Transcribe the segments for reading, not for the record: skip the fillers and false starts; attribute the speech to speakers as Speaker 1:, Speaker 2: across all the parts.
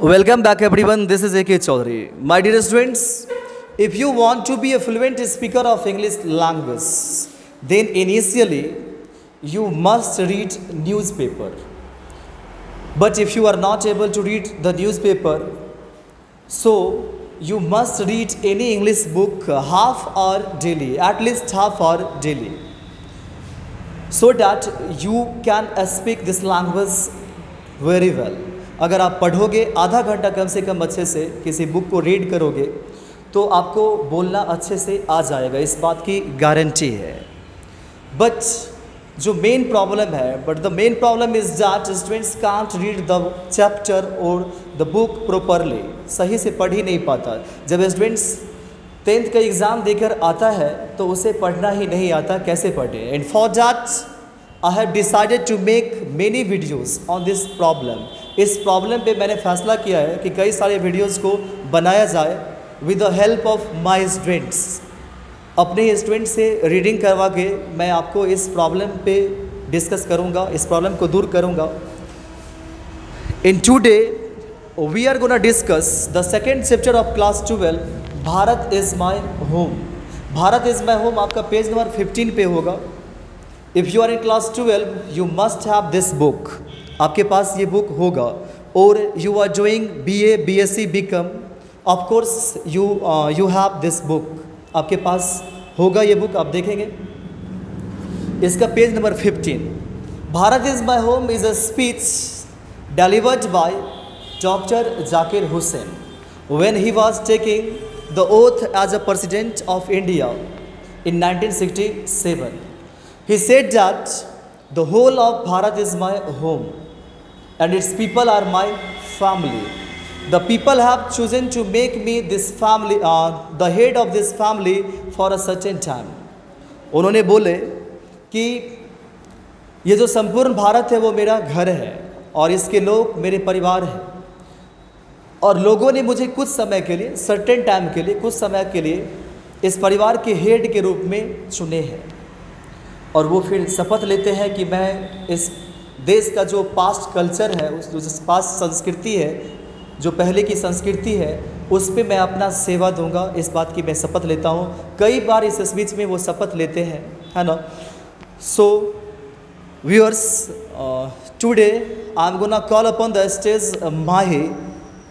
Speaker 1: Welcome back everyone, this is AK Chaudhary. My dear students, if you want to be a fluent speaker of English language, then initially you must read newspaper. But if you are not able to read the newspaper, so you must read any English book half hour daily, at least half hour daily, so that you can speak this language very well. अगर आप पढ़ोगे आधा घंटा कम से कम अच्छे से किसी book को रीड करोगे तो आपको बोलना अच्छे से आ जाएगा, इस बात की गारंटी है. बट जो मेन प्रॉब्लम है the main problem is that students can't read the chapter और द बुक प्रॉपरली. सही से पढ़ ही नहीं पाता. जब स्टूडेंट्स 10th का एग्ज़ाम देकर आता है तो उसे पढ़ना ही नहीं आता, कैसे पढ़े. And for that I have decided to make many videos on this problem. इस प्रॉब्लम पे मैंने फैसला किया है कि कई सारे वीडियोस को बनाया जाए with the help of my students. अपने स्टूडेंट से रीडिंग करवा के मैं आपको इस प्रॉब्लम पे डिस्कस करूँगा, इस प्रॉब्लम को दूर करूँगा. In today we are gonna discuss the second chapter of class 12, Bharat is my home. Bharat is my home आपका पेज नंबर 15 पे होगा. If you are in class 12 you must have this book. आपके पास ये बुक होगा. और you are doing BA BSc BCom, of course you have this book. आपके पास होगा ये बुक. आप देखेंगे इसका page number 15. Bharat is my home is a speech delivered by doctor Zakir Hussain when he was taking the oath as a president of India in 1967. He said that the whole of Bharat is my home and its people are my family. The people have chosen to make me this family, the head of this family for a certain time. उन्होंने बोले कि ये जो संपूर्ण भारत है वो मेरा घर है और इसके लोग मेरे परिवार हैं. और लोगों ने मुझे कुछ समय के लिए, सर्टेन टाइम के लिए, कुछ समय के लिए इस परिवार के हेड के रूप में चुने हैं. और वो फिर शपथ लेते हैं कि मैं इस देश का जो पास्ट कल्चर है, उस जो पास्ट संस्कृति है, जो पहले की संस्कृति है, उस पे मैं अपना सेवा दूंगा. इस बात की मैं शपथ लेता हूँ. कई बार इस स्पीच में वो शपथ लेते हैं, है ना. So viewers, today I am gonna call upon the stage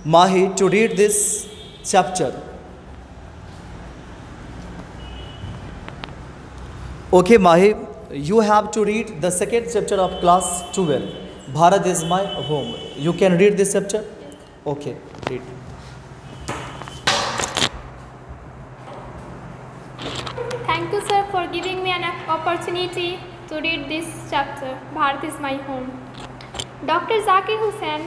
Speaker 1: Mahi to read this chapter. Okay, Mahi, you have to read the second chapter of class 12. Bharat is my home. You can read this chapter? Okay, read.
Speaker 2: Thank you, sir, for giving me an opportunity to read this chapter. Bharat is my home. Dr. Zakir Hussain,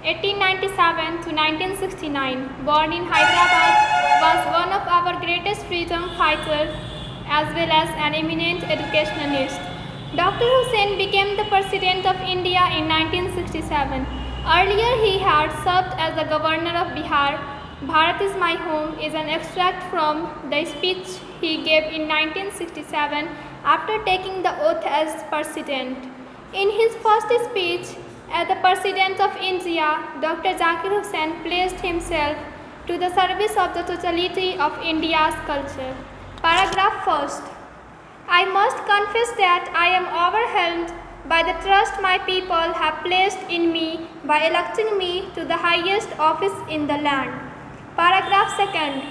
Speaker 2: 1897 to 1969, born in Hyderabad, was one of our greatest freedom fighters as well as an eminent educationalist. Dr. Hussain became the President of India in 1967. Earlier he had served as the Governor of Bihar. Bharat is my home is an extract from the speech he gave in 1967 after taking the oath as President. In his first speech as the President of India, Dr. Zakir Hussain placed himself to the service of the totality of India's culture. Paragraph 1st. I must confess that I am overwhelmed by the trust my people have placed in me by electing me to the highest office in the land. Paragraph 2nd.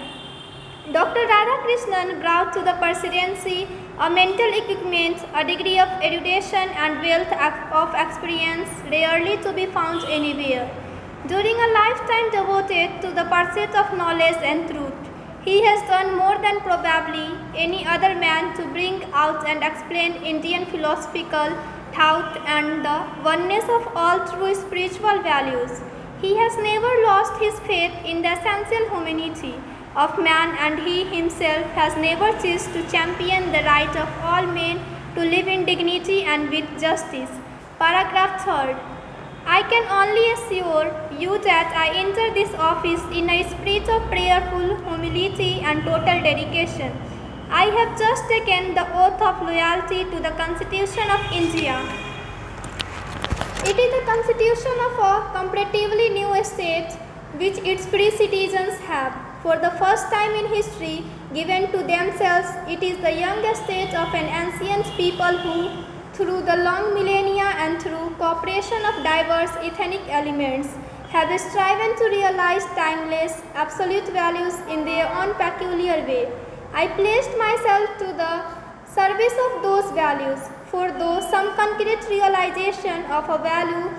Speaker 2: Dr. Radhakrishnan brought to the presidency a mental equipment, a degree of erudition and wealth of experience rarely to be found anywhere. During a lifetime devoted to the pursuit of knowledge and truth, he has done more than probably any other man to bring out and explain Indian philosophical thought and the oneness of all true spiritual values. He has never lost his faith in the essential humanity of man, and he himself has never ceased to champion the right of all men to live in dignity and with justice. Paragraph 3rd. I can only assure you that I enter this office in a spirit of prayerful humility and total dedication. I have just taken the oath of loyalty to the Constitution of India. It is the constitution of a comparatively new state which its free citizens have, for the first time in history, given to themselves. It is the young state of an ancient people who, through the long millennia and through cooperation of diverse ethnic elements, have striven to realize timeless, absolute values in their own peculiar way. I placed myself to the service of those values, for though some concrete realization of a value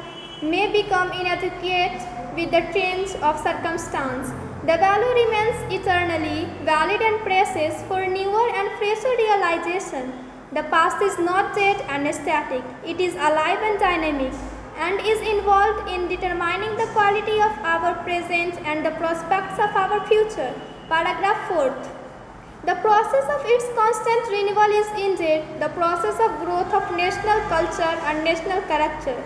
Speaker 2: may become inadequate with the change of circumstance, the value remains eternally valid and precious for newer and fresher realization. The past is not dead and static, it is alive and dynamic, and is involved in determining the quality of our present and the prospects of our future. Paragraph 4th. The process of its constant renewal is indeed the process of growth of national culture and national character.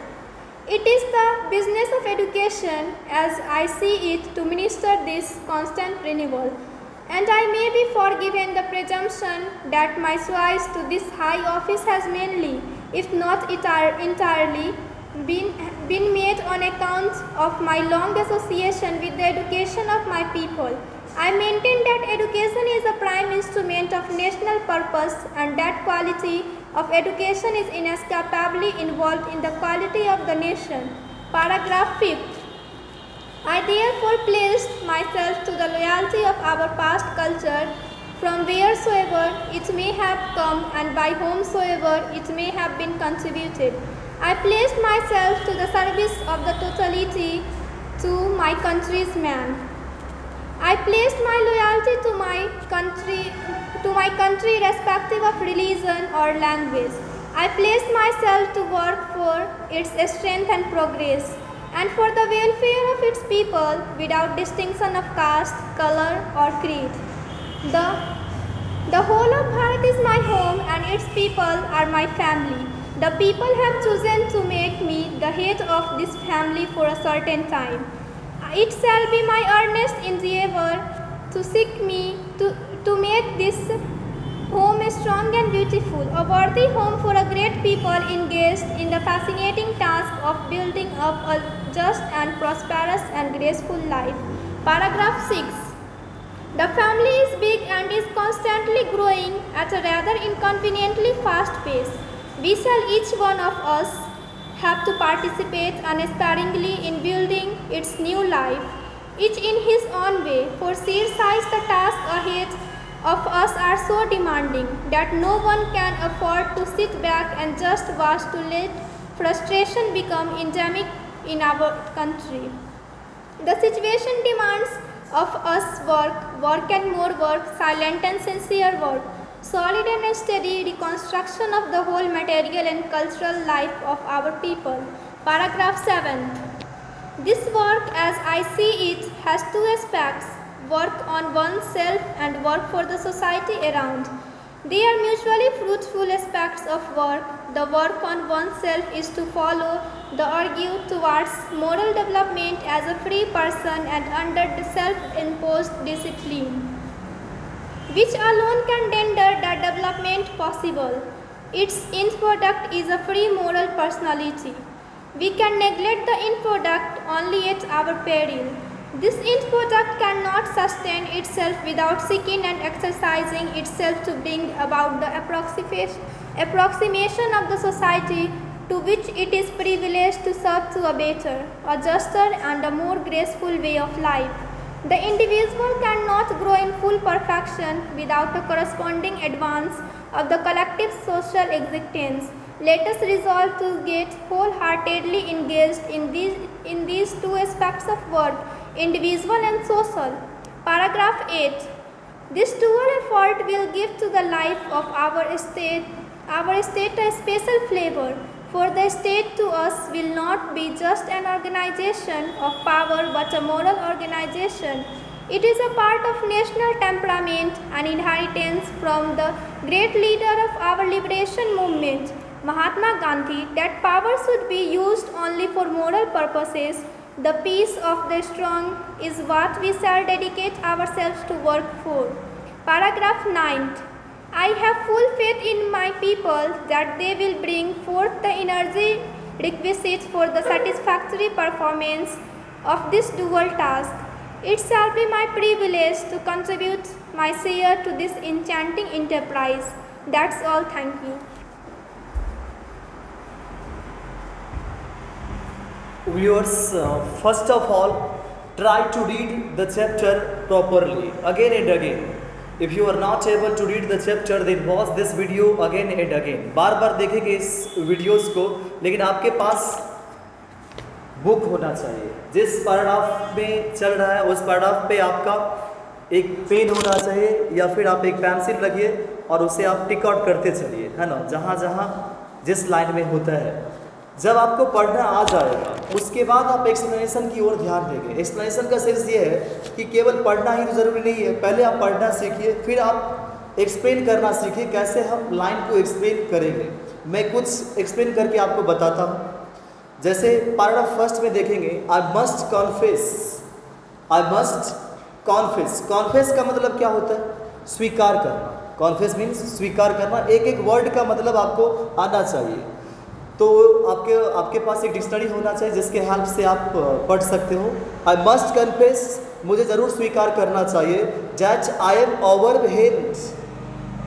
Speaker 2: It is the business of education, as I see it, to minister this constant renewal, and I may be forgiven the presumption that my choice to this high office has mainly, if not entirely, been made on account of my long association with the education of my people. I maintain that education is a prime instrument of national purpose, and that quality of education is inescapably involved in the quality of the nation. Paragraph 5th. I therefore pledged myself to the loyalty of our past culture, from wheresoever it may have come and by whomsoever it may have been contributed. I placed myself to the service of the totality to my country's man. I placed my loyalty to my country irrespective of religion or language. I placed myself to work for its strength and progress, and for the welfare of its people without distinction of caste, color or creed. The whole of Bharat is my home, and its people are my family. The people have chosen to make me the head of this family for a certain time. It shall be my earnest endeavor to make this home strong and beautiful, a worthy home for a great people engaged in the fascinating task of building up a just and prosperous and graceful life. Paragraph 6. The family is big and is constantly growing at a rather inconveniently fast pace. We shall each one of us have to participate unsparingly in building its new life, each in his own way, for sheer size the tasks ahead of us are so demanding that no one can afford to sit back and just watch to let frustration become endemic in our country. The situation demands of us work and more work, silent and sincere work, solid and steady reconstruction of the whole material and cultural life of our people. Paragraph 7. This work, as I see it, has two aspects: work on oneself and work for the society around. They are mutually fruitful aspects of work. The work on oneself is to follow the argue towards moral development as a free person and under the self-imposed discipline, which alone can render that development possible. Its end product is a free moral personality. We can neglect the end product only at our peril. This end product cannot sustain itself without seeking and exercising itself to bring about the approximation of the society to which it is privileged to serve to a better, a juster and a more graceful way of life. The individual cannot grow in full perfection without a corresponding advance of the collective social existence. Let us resolve to get wholeheartedly engaged in these two aspects of work, individual and social. Paragraph 8. This dual effort will give to the life of our state a special flavor, for the state to us will not be just an organization of power but a moral organization. It is a part of national temperament, an inheritance from the great leader of our liberation movement, Mahatma Gandhi, that power should be used only for moral purposes. The peace of the strong is what we shall dedicate ourselves to work for. Paragraph 9. I have full faith in my people that they will bring forth the energy requisite for the satisfactory performance of this dual task. It shall be my privilege to contribute my share to this enchanting enterprise. That's all. Thank you.
Speaker 1: Viewers, first of all, try to read the chapter properly again and again. If you are not able to read the chapter, then watch this video again and again. बार बार देखेंगे इस videos को, लेकिन आपके पास book होना चाहिए. जिस paragraph में चल रहा है उस पैराग्राफ पे आपका एक पेन होना चाहिए, या फिर आप एक पेंसिल रखिए और उसे आप टिक आउट करते चलिए, है ना, जहाँ जहाँ जिस लाइन में होता है. जब आपको पढ़ना आ जाएगा उसके बाद आप एक्सप्लेनेशन की ओर ध्यान देंगे. एक्सप्लेनेशन का सेंस ये है कि केवल पढ़ना ही तो ज़रूरी नहीं है. पहले आप पढ़ना सीखिए, फिर आप एक्सप्लेन करना सीखिए. कैसे हम लाइन को एक्सप्लेन करेंगे, मैं कुछ एक्सप्लेन करके आपको बताता हूँ. जैसे पैराग्राफ फर्स्ट में देखेंगे, I must confess. I must confess. Confess का मतलब क्या होता है? स्वीकार करना. कॉन्फेस मीन्स स्वीकार करना. एक एक वर्ड का मतलब आपको आना चाहिए. तो आपके पास एक डिक्शनरी होना चाहिए जिसके हेल्प से आप पढ़ सकते हो. आई मस्ट कन्फेस, मुझे ज़रूर स्वीकार करना चाहिए. दैट आई एम ओवरवेल्म्ड,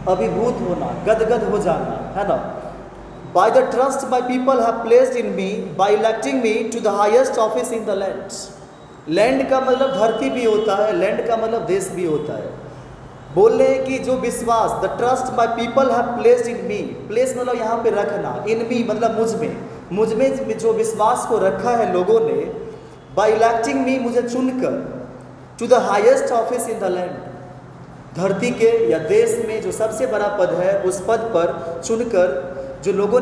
Speaker 1: अभिभूत होना, गदगद हो जाना, है ना. By the trust my people have placed in me by electing me to the highest office in the land. Land का मतलब धरती भी होता है, लैंड का मतलब देश भी होता है. बोल रहे हैं कि जो विश्वास, the trust my people have placed in me. Place मतलब यहाँ पे रखना, इन मी मतलब मुझ में जो विश्वास को रखा है लोगों ने. बाय इलेक्टिंग मी, मुझे चुनकर, to the highest office in the land, धरती के या देश में जो सबसे बड़ा पद है उस पद पर चुनकर जो लोगों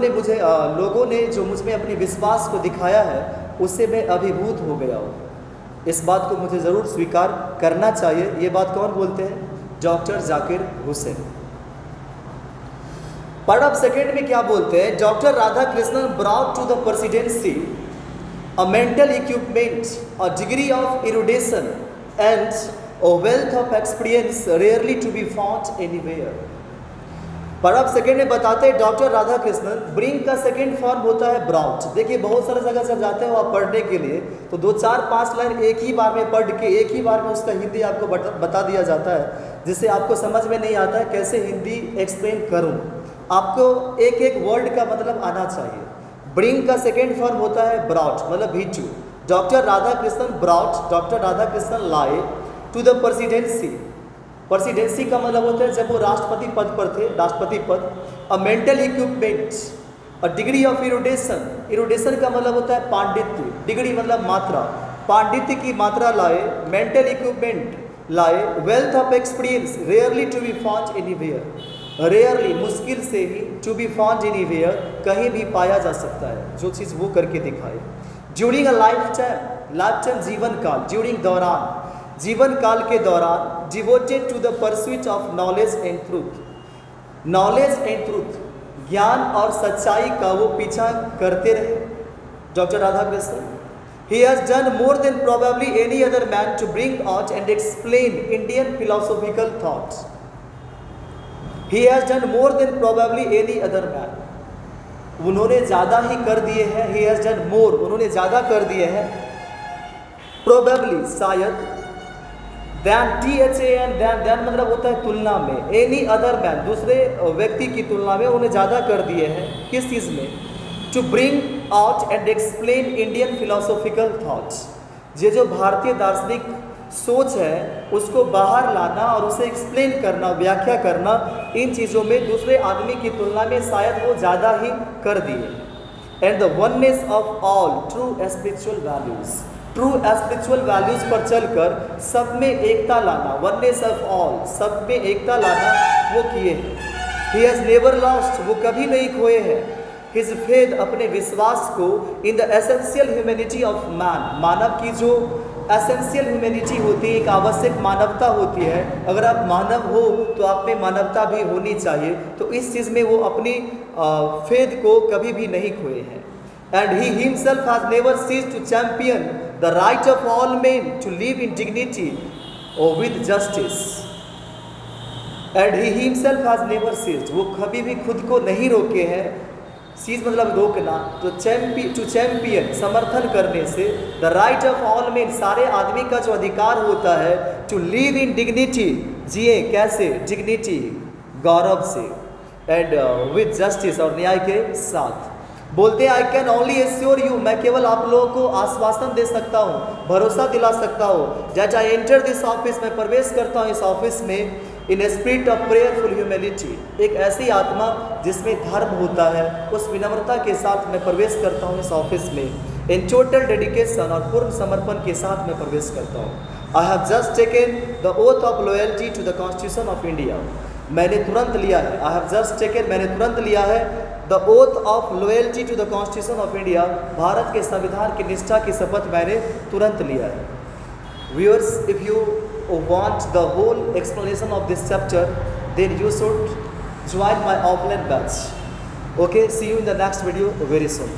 Speaker 1: ने जो मुझ में अपने विश्वास को दिखाया है उससे मैं अभिभूत हो गया हूँ. इस बात को मुझे ज़रूर स्वीकार करना चाहिए. ये बात कौन बोलते हैं? Doctor Zakir Hussain. Paragraph second में क्या बोलते हैं? Doctor Radhakrishnan brought to the presidency a mental equipment, a degree of erudition and a wealth of experience rarely to be found anywhere. Paragraph second में बताते हैं डॉक्टर राधाकृष्णन. ब्रिंग का सेकेंड फॉर्म होता है ब्रॉट. देखिए बहुत सारे जगह जब जाते हो आप पढ़ने के लिए तो 2 4 5 लाइन एक ही बार में पढ़ के एक ही बार में उसका हिंदी आपको बता दिया जाता है, जिससे आपको समझ में नहीं आता है कैसे हिंदी एक्सप्लेन करूं. आपको एक एक वर्ड का मतलब आना चाहिए. ब्रिंग का सेकेंड फॉर्म होता है ब्रॉट, मतलब भीचू. Doctor Radhakrishnan brought, doctor Radhakrishnan लाए टू द प्रेसिडेंसी. प्रेसिडेंसी का मतलब होता है जब वो राष्ट्रपति पद पर थे, राष्ट्रपति पद. A mental equipment, a degree of erudition. Erudition का मतलब होता है पांडित्य, डिग्री मतलब मात्रा, पांडित्य की मात्रा लाए. मेंटल इक्विपमेंट लाए. Wealth of experience rarely to be found anywhere. Rarely, मुश्किल से ही, टू बी फाउंड एनीवेयर, कहीं भी पाया जा सकता है जो चीज़ वो करके दिखाए. ड्यूरिंग अ लाइफ टाइम जीवन काल, ड्यूरिंग दौरान, जीवन काल के दौरान. Devoted to the pursuit of knowledge and truth. Knowledge and truth, ज्ञान और सच्चाई का वो पीछा करते रहे doctor Radhakrishnan. He has done more than probably any other man to bring out and explain Indian philosophical thoughts. He has done more than probably any other man. उन्होंने ज़्यादा ही कर दिए हैं. He has done more, उन्होंने ज़्यादा कर दिए हैं. Probably, शायद. Than, than मतलब होता है तुलना में. Any other man, दूसरे व्यक्ति की तुलना में उन्हें ज़्यादा कर दिए हैं. किस चीज़ में? To bring out and explain Indian philosophical thoughts. ये जो भारतीय दार्शनिक सोच है उसको बाहर लाना और उसे एक्सप्लेन करना, व्याख्या करना, इन चीज़ों में दूसरे आदमी की तुलना में शायद वो ज़्यादा ही कर दिए. And the oneness of all true spiritual values. True spiritual values पर चलकर सब में एकता लाना, वननेस ऑफ ऑल, सब में एकता लाना वो किए हैं. ही हैज़ नेवर लॉस्ट, वो कभी नहीं खोए हैं. हिज फेथ, अपने विश्वास को. In the essential humanity of man, मानव की जो एसेंशियल ह्यूमैनिटी होती है, एक आवश्यक मानवता होती है. अगर आप मानव हो तो आप में मानवता भी होनी चाहिए. तो इस चीज़ में वो अपनी फेथ को कभी भी नहीं खोए हैं. And he himself has never ceased to champion the right of all men to live in dignity और with justice. And he himself has never ceased, वो कभी भी खुद को नहीं रोके हैं सीज मतलब रोकना, तो टू चैंपियन समर्थन करने से, the right of all main सारे आदमी का जो अधिकार होता है, टू लिव इन डिग्निटी जिए कैसे, डिग्निटी गौरव से, एंड विद जस्टिस और न्याय के साथ। बोलते हैं I can only assure you, मैं केवल आप लोगों को आश्वासन दे सकता हूँ, भरोसा दिला सकता हूँ, that I enter this office, मैं प्रवेश करता हूँ इस ऑफिस में, in a spirit of prayerful humility, एक ऐसी आत्मा जिसमें धर्म होता है, उस विनम्रता के साथ मैं प्रवेश करता हूँ इस ऑफिस में, इन टोटल डेडिकेशन और पूर्ण समर्पण के साथ मैं प्रवेश करता हूँ। I have just taken the oath of loyalty to the constitution of India, मैंने तुरंत लिया है, आई हैव जस्ट टेकन मैंने तुरंत लिया है, the oath of loyalty to the constitution of India, Bharat के संविधान की निष्ठा की शपथ मैंने तुरंत लिया है। Viewers, if you want the whole explanation of this chapter, then you should join my offline batch. Okay, see you in the next video very soon.